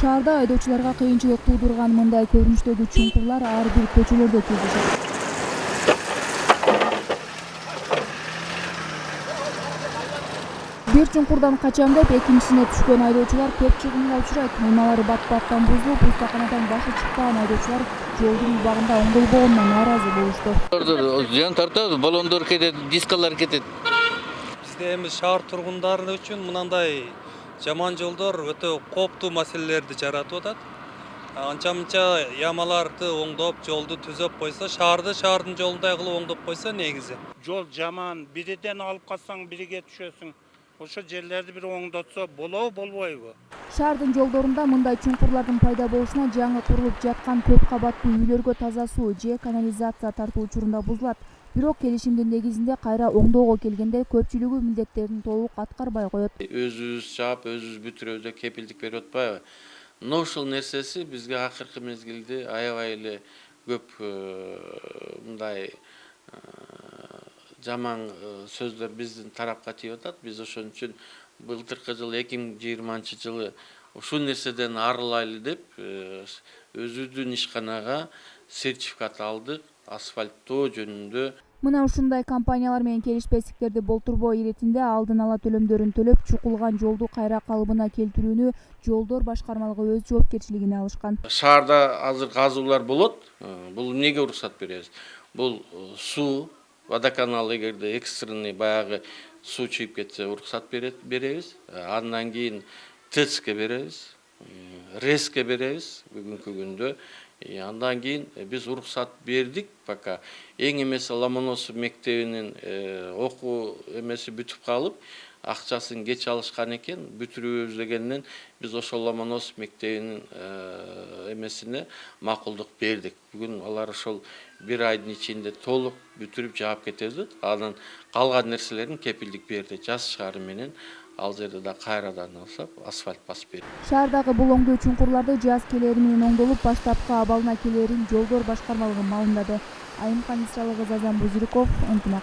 Шаарда айдоочуларга кыйынчылык туудурган мындай көрүнүштөгү чуңкурлар ар бир көчөлөрдө кездешет. Бир чуңкурдан качам деп экинчисине түшкөн айдоочулар көп чыгымга учурайт. Унаалары бат-баттан бузулуп, устаканадан башы чыкпаган айдоочулар жолдун убагында оңдолбогонуна нааразы болушту. Зыян тартат, баллондор кетет, дискалар кетет. Бизде эми шаар тургундары үчүн мынандай жаман жолдор өтө кооптуу маселелерди жаратып атат. Анча-мынча ямаларды оңдоп, жолду түзөп койсо, шаардын жолундай кылып оңдоп койсо негизи. Жол жаман, бириден алып калсаң бириге түшөсүң. Ошо жерлерди бир оңдотсо болобу, болбойбу? Шаардын жолдорунда мындай чуңкурлардын пайда болушуна жаңы курулуп жаткан көп кабаттуу үйлөргө таза суу же канализация тартуу учурунда бузулат. Бирок келишимдин негизинде кайра оңдоого келгенде көпчүлүгү милдеттерин толук аткарбай коет. Өзүбүз чаап, өзүбүз бүтүрөбүз, кепилдик берип атпайбы? Но ушул нерсеси бизге акыркы мезгилде аябай эле көп мындай жаман сөздөр биздин тарапка тийип атат. Биз ошон үчүн былтыркы жылы 2020 ушул нерседен арылайлы деп өзүбүздүн ишканага сертификат алдык, асфальттоо жөнүндө. Мына ушундай компаниялар менен келишпестиктерди болтурбоо иретинде алдын ала төлөмдөрүн төлөп, чукулган жолду кайра калыбына келтирүүнү жолдор башкармалыгы өз жоопкерчилигине алышкан. Шаарда азыр казуулар болот. Бул эмнеге уруксат беребиз? Бул суу, водоканал эгерде экстренный баягы суу чыйып кетсе уруксат беребиз. Андан кийин ТЭЦке беребиз, РЭСке беребиз бүгүнкү күндө. Андан кийин биз уруксат бердик пока. Эң эмеси Ломоносов мектебинин окуу эмеси бүтүп калып, акчасын кеч алышкан экен. Бүтүрүүбүз дегенден биз ошол Ломоносов мектебинин эмесине макулдук бердик. Бүгүн алар ошол бир айдын ичинде толук бүтүрүп жаап кетебиз. Анан калган нерселерин кепилдик берди. Жаз шаары менен ал жерде да кайрадан асфальт басып берди. Шаардагы бул оңдоо чуңкурларды жаз келери менен оңдолуп, баштапкы абалына келерин жолдор башкармалыгы маалымдады. Айымкан Исалыгы, Зазан Бузирков, Ынтымак.